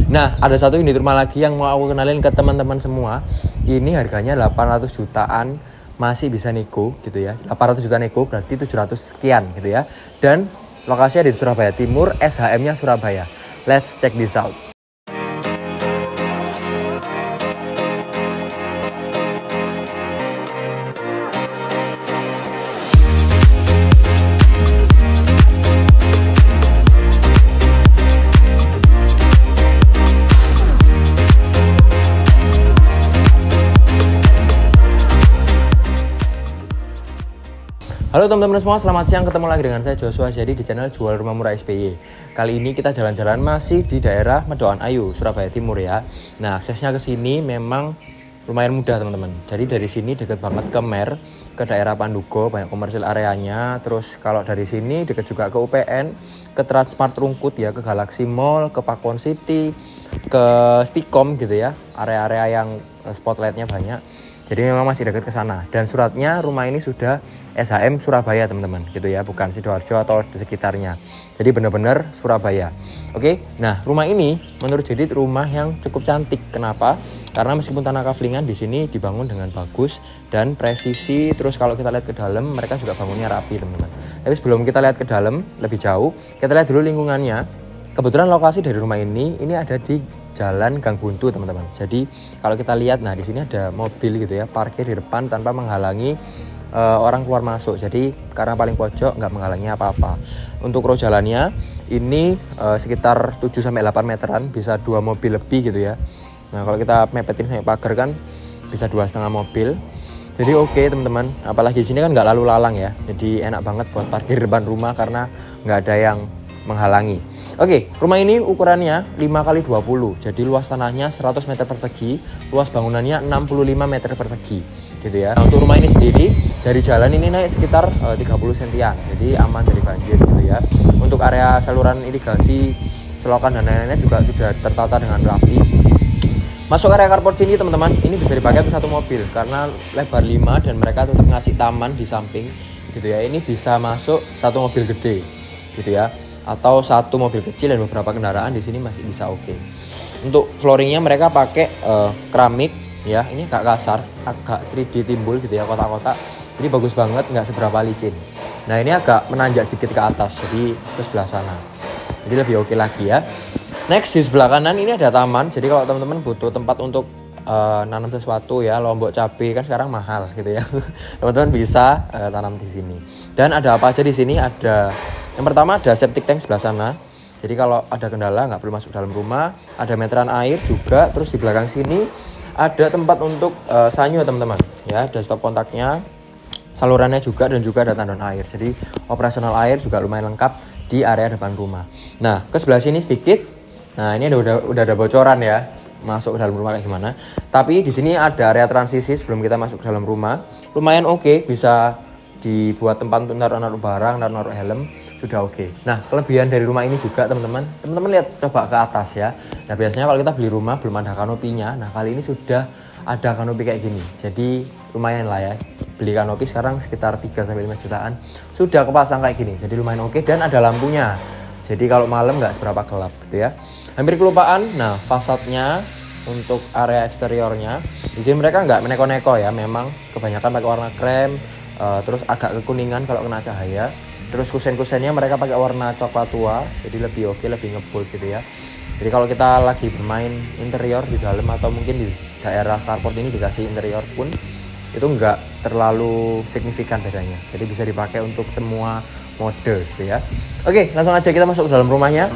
Nah, ada satu unit rumah lagi yang mau aku kenalin ke teman-teman semua. Ini harganya 800 jutaan, masih bisa nego gitu ya. 800 juta nego berarti 700 sekian gitu ya. Dan lokasinya di Surabaya Timur, SHM-nya Surabaya. Let's check this out. Halo teman-teman semua, selamat siang. Ketemu lagi dengan saya Joshua jadi di channel Jual Rumah Murah SBY. Kali ini kita jalan-jalan masih di daerah Medokan Ayu, Surabaya Timur ya. Nah, aksesnya ke sini memang lumayan mudah teman-teman. Jadi dari sini deket banget ke Mer, ke daerah Pandugo, banyak komersil areanya. Terus kalau dari sini deket juga ke UPN, ke Transmart Rungkut ya, ke Galaxy Mall, ke Pakuwon City, ke Stikom gitu ya. Area-area yang spotlightnya banyak. Jadi memang masih dekat ke sana. Dan suratnya rumah ini sudah SHM Surabaya teman-teman gitu ya, bukan Sidoarjo atau di sekitarnya. Jadi benar-benar Surabaya. Oke, nah rumah ini menurut Jedit rumah yang cukup cantik. Kenapa? Karena meskipun tanah kaflingan di sini dibangun dengan bagus dan presisi. Terus kalau kita lihat ke dalam, mereka juga bangunnya rapi teman-teman. Tapi sebelum kita lihat ke dalam lebih jauh, kita lihat dulu lingkungannya. Kebetulan lokasi dari rumah ini ada di Jalan Gang Buntu teman-teman. Jadi kalau kita lihat, nah di sini ada mobil gitu ya, parkir di depan tanpa menghalangi orang keluar masuk. Jadi karena paling pojok nggak menghalangi apa-apa. Untuk row jalannya ini sekitar 7-8 meteran, bisa 2 mobil lebih gitu ya. Nah kalau kita mepetin sampai pagar kan bisa 2,5 mobil. Jadi oke teman-teman, apalagi di sini kan nggak lalu lalang ya. Jadi enak banget buat parkir depan rumah karena nggak ada yang menghalangi. Oke, rumah ini ukurannya 5x20. Jadi luas tanahnya 100 meter persegi, luas bangunannya 65 meter persegi gitu ya. Nah, untuk rumah ini sendiri dari jalan ini naik sekitar 30 sentian. Jadi aman dari banjir gitu ya. Untuk area saluran irigasi, selokan dan lain-lainnya juga sudah tertata dengan rapi. Masuk area carport sini teman-teman, ini bisa dipakai untuk satu mobil karena lebar 5 dan mereka tetap ngasih taman di samping gitu ya. Ini bisa masuk satu mobil gede gitu ya, atau satu mobil kecil dan beberapa kendaraan di sini masih bisa oke. Untuk flooringnya mereka pakai keramik ya, ini agak kasar, agak 3D timbul gitu ya, kotak-kotak. Jadi bagus banget, nggak seberapa licin. Nah ini agak menanjak sedikit ke atas, jadi ke sebelah sana. Jadi lebih oke lagi ya. Next di sebelah kanan ini ada taman. Jadi kalau teman-teman butuh tempat untuk nanam sesuatu ya, lombok cabai kan sekarang mahal gitu ya. Teman-teman bisa tanam di sini. Dan ada apa aja di sini? Ada yang pertama ada septic tank sebelah sana. Jadi kalau ada kendala nggak perlu masuk dalam rumah. Ada meteran air juga. Terus di belakang sini ada tempat untuk sanyo teman-teman. Ya, ada stop kontaknya, salurannya juga dan juga ada tandon air. Jadi operasional air juga lumayan lengkap di area depan rumah. Nah ke sebelah sini sedikit. Nah ini udah ada bocoran ya, masuk ke dalam rumah kayak gimana. Tapi di sini ada area transisi sebelum kita masuk ke dalam rumah. Lumayan oke, bisa dibuat tempat untuk naruh barang, naruh helm, sudah oke. Nah kelebihan dari rumah ini juga teman-teman lihat coba ke atas ya. Nah biasanya kalau kita beli rumah belum ada kanopinya, nah kali ini sudah ada kanopi kayak gini. Jadi lumayan lah ya, beli kanopi sekarang sekitar 3-5 jutaan sudah kepasang kayak gini. Jadi lumayan oke dan ada lampunya. Jadi kalau malam nggak seberapa gelap gitu ya. Hampir kelupaan, nah fasadnya untuk area eksteriornya di sini mereka nggak meneko-neko ya, memang kebanyakan pakai warna krem. Terus agak kekuningan kalau kena cahaya. Terus kusen-kusennya mereka pakai warna coklat tua, jadi lebih oke, lebih ngebul gitu ya. Jadi kalau kita lagi bermain interior di dalam atau mungkin di daerah carport ini dikasih interior pun itu nggak terlalu signifikan bedanya. Jadi bisa dipakai untuk semua mode gitu ya. Oke, langsung aja kita masuk ke dalam rumahnya.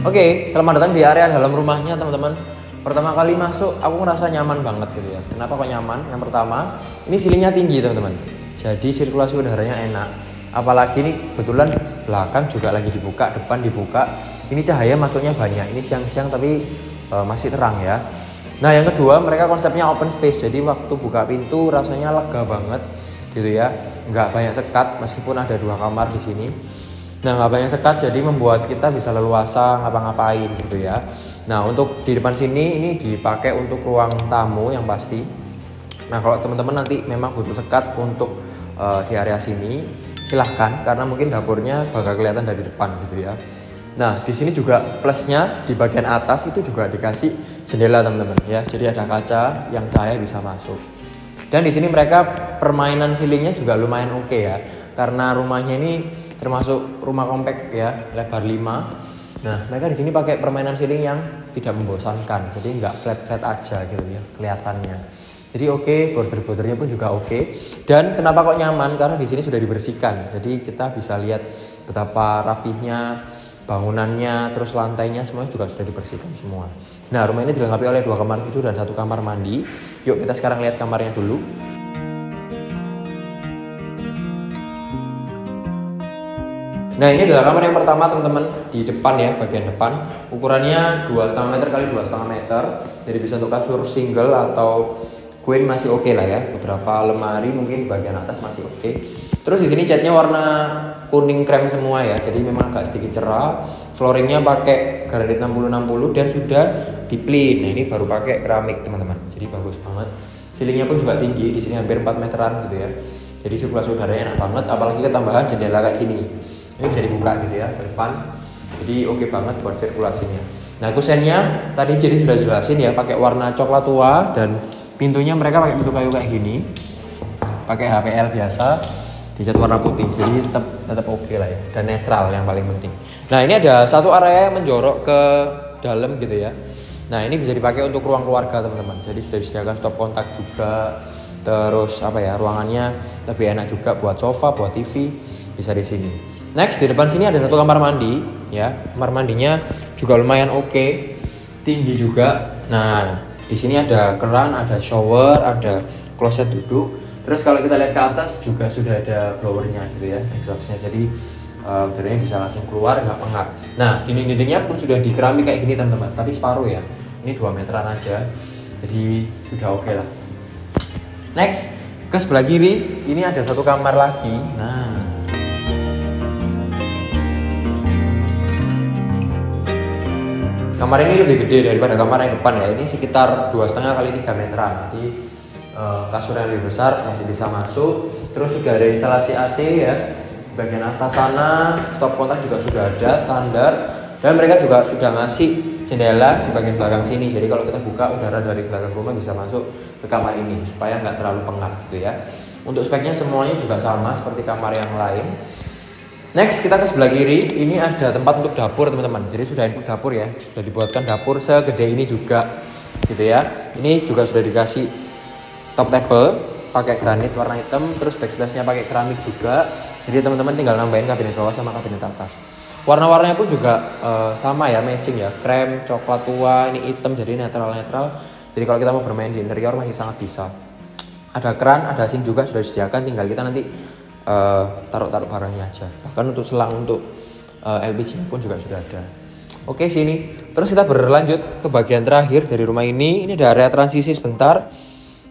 Oke, selamat datang di area dalam rumahnya teman-teman. Pertama kali masuk aku ngerasa nyaman banget gitu ya. Kenapa kok nyaman? Yang pertama, ini ceilingnya tinggi teman-teman. Jadi sirkulasi udaranya enak. Apalagi ini kebetulan belakang juga lagi dibuka, depan dibuka. Ini cahaya masuknya banyak. Ini siang-siang tapi masih terang ya. Nah yang kedua, mereka konsepnya open space. Jadi waktu buka pintu rasanya lega banget gitu ya. Nggak banyak sekat meskipun ada 2 kamar di sini. Nah nggak banyak sekat jadi membuat kita bisa leluasa ngapa-ngapain gitu ya. Nah untuk di depan sini ini dipakai untuk ruang tamu yang pasti. Nah kalau teman-teman nanti memang butuh sekat untuk di area sini, silahkan, karena mungkin dapurnya bakal kelihatan dari depan gitu ya. Nah, di sini juga plusnya di bagian atas itu juga dikasih jendela teman-teman ya. Jadi ada kaca yang cahaya bisa masuk. Dan di sini mereka permainan ceilingnya juga lumayan oke ya. Karena rumahnya ini termasuk rumah kompak ya, lebar 5. Nah, mereka di sini pakai permainan ceiling yang tidak membosankan. Jadi nggak flat-flat aja gitu ya kelihatannya. Jadi oke, border-bordernya pun juga oke. Dan kenapa kok nyaman? Karena di sini sudah dibersihkan. Jadi kita bisa lihat betapa rapihnya bangunannya, terus lantainya semuanya juga sudah dibersihkan semua. Nah, rumah ini dilengkapi oleh 2 kamar tidur dan 1 kamar mandi. Yuk kita sekarang lihat kamarnya dulu. Nah, ini adalah kamar yang pertama teman-teman, di depan ya, bagian depan. Ukurannya 2,5 meter kali 2,5 meter. Jadi bisa untuk kasur single atau queen masih oke lah ya. Beberapa lemari mungkin di bagian atas masih oke. Terus di sini catnya warna kuning krem semua ya. Jadi memang agak sedikit cerah. Flooringnya pakai granit 60-60 dan sudah diplit. Nah, ini baru pakai keramik teman-teman. Jadi bagus banget. Ceilingnya pun juga tinggi. Di sini hampir 4 meteran gitu ya. Jadi sirkulasi udaranya enak banget. Apalagi ketambahan jendela kayak gini. Ini bisa dibuka gitu ya ke depan. Jadi oke banget buat sirkulasinya. Nah, kusennya tadi jadi sudah jelasin ya, pakai warna coklat tua dan pintunya mereka pakai pintu kayu kayak gini. Pakai HPL biasa. Dicat warna putih, jadi tetap oke lah ya, dan netral yang paling penting. Nah, ini ada satu area yang menjorok ke dalam gitu ya. Nah, ini bisa dipakai untuk ruang keluarga teman-teman. Jadi sudah disediakan stop kontak juga. Terus apa ya, ruangannya lebih enak juga buat sofa, buat TV, bisa di sini. Next, di depan sini ada 1 kamar mandi ya. Kamar mandinya juga lumayan oke, tinggi juga. Nah, di sini ada keran, ada shower, ada kloset duduk. Terus kalau kita lihat ke atas juga sudah ada blowernya gitu ya, exhaustnya. Jadi udaranya bisa langsung keluar, nggak pengap. Nah, dinding-dindingnya pun sudah di keramik kayak gini teman-teman, tapi separuh ya. Ini 2 meteran aja, jadi sudah oke lah. Next, ke sebelah kiri ini ada 1 kamar lagi. Nah, kamar ini lebih gede daripada kamar yang depan ya. Ini sekitar 2,5 kali 3 meteran. Jadi kasur yang lebih besar masih bisa masuk. Terus sudah ada instalasi AC ya. Bagian atas sana stop kontak juga sudah ada standar. Dan mereka juga sudah ngasih jendela di bagian belakang sini. Jadi kalau kita buka, udara dari belakang rumah bisa masuk ke kamar ini supaya nggak terlalu pengap gitu ya. Untuk speknya semuanya juga sama seperti kamar yang lain. Next, kita ke sebelah kiri. Ini ada tempat untuk dapur teman-teman. Jadi sudah input dapur ya. Sudah dibuatkan dapur segede ini juga gitu ya. Ini juga sudah dikasih top table pakai granit warna hitam, terus backsplash-nya pakai keramik juga. Jadi teman-teman tinggal nambahin kabinet bawah sama kabinet atas. Warna-warnanya pun juga sama ya, matching ya. Krem, coklat tua, ini hitam, jadi netral-netral. Jadi kalau kita mau bermain di interior masih sangat bisa. Ada keran, ada sink juga sudah disediakan, tinggal kita nanti taruh-taruh barangnya aja. Bahkan untuk selang untuk LPG pun juga sudah ada. Oke, sini. Terus kita berlanjut ke bagian terakhir dari rumah ini. Ini ada area transisi sebentar.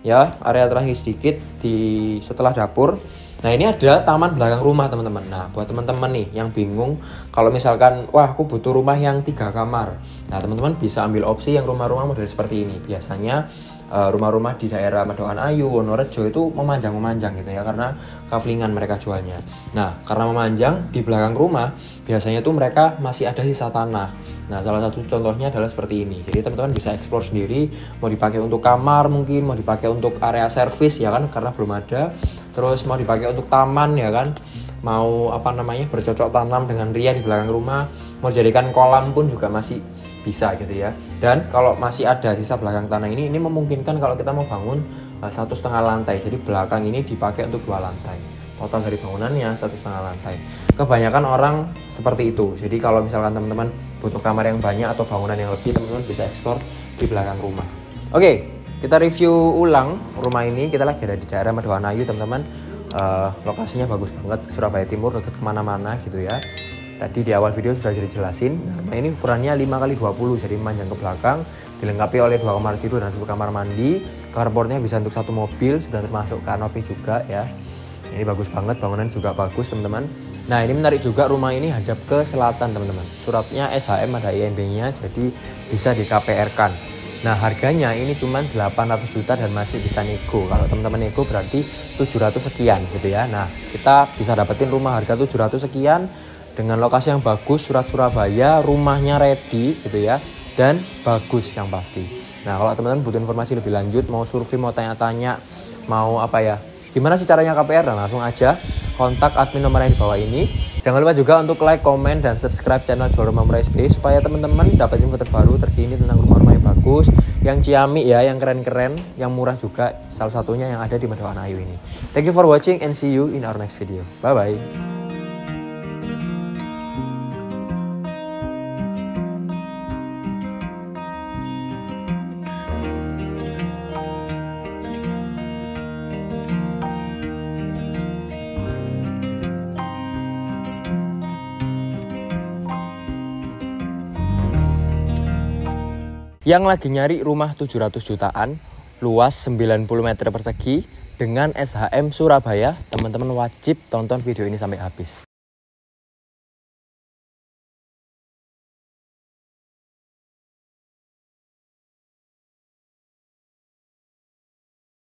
Ya, area transisi sedikit di setelah dapur. Nah, ini ada taman belakang rumah teman-teman. Nah, buat teman-teman nih yang bingung kalau misalkan wah aku butuh rumah yang 3 kamar. Nah, teman-teman bisa ambil opsi yang rumah-rumah model seperti ini. Biasanya rumah-rumah di daerah Medokan Ayu, Wonorejo itu memanjang gitu ya, karena kaflingan mereka jualnya. Nah, karena memanjang di belakang rumah biasanya tuh mereka masih ada sisa tanah. Nah, salah satu contohnya adalah seperti ini. Jadi teman-teman bisa explore sendiri, mau dipakai untuk kamar mungkin, mau dipakai untuk area servis ya kan, karena belum ada. Terus mau dipakai untuk taman ya kan, mau bercocok tanam dengan ria di belakang rumah, mau dijadikan kolam pun juga masih bisa gitu ya. Dan kalau masih ada sisa belakang tanah ini memungkinkan kalau kita mau bangun 1,5 lantai. Jadi belakang ini dipakai untuk 2 lantai. Total dari bangunannya 1,5 lantai. Kebanyakan orang seperti itu. Jadi kalau misalkan teman-teman butuh kamar yang banyak atau bangunan yang lebih, teman-teman bisa explore di belakang rumah. Oke, kita review ulang rumah ini. Kita lagi ada di daerah Medokan Ayu teman-teman. Lokasinya bagus banget, Surabaya Timur, dekat kemana-mana gitu ya. Tadi di awal video sudah dijelasin. Rumah ini ukurannya 5x20, jadi memanjang ke belakang. Dilengkapi oleh 2 kamar tidur dan 1 kamar mandi. Carportnya bisa untuk 1 mobil, sudah termasuk kanopi juga ya. Ini bagus banget, bangunan juga bagus teman-teman. Nah, ini menarik juga, rumah ini hadap ke selatan teman-teman. Suratnya SHM ada INB-nya, jadi bisa di KPR-kan. Nah harganya ini cuma 800 juta dan masih bisa nego. Kalau teman-teman nego berarti 700 sekian gitu ya. Nah kita bisa dapetin rumah harga 700 sekian dengan lokasi yang bagus, surat Surabaya, rumahnya ready gitu ya, dan bagus yang pasti. Nah kalau teman-teman butuh informasi lebih lanjut, mau survei, mau tanya-tanya, mau apa ya, gimana sih caranya KPR, nah langsung aja kontak admin nomor yang di bawah ini. Jangan lupa juga untuk like, komen, dan subscribe channel Jual Rumah Murah SPY supaya teman-teman dapat info terbaru terkini tentang rumah-rumah yang bagus, yang ciamik ya, yang keren-keren, yang murah juga. Salah satunya yang ada di Medokan Ayu ini. Thank you for watching and see you in our next video. Bye-bye. Yang lagi nyari rumah 700 jutaan, luas 90 meter persegi, dengan SHM Surabaya, teman-teman wajib tonton video ini sampai habis.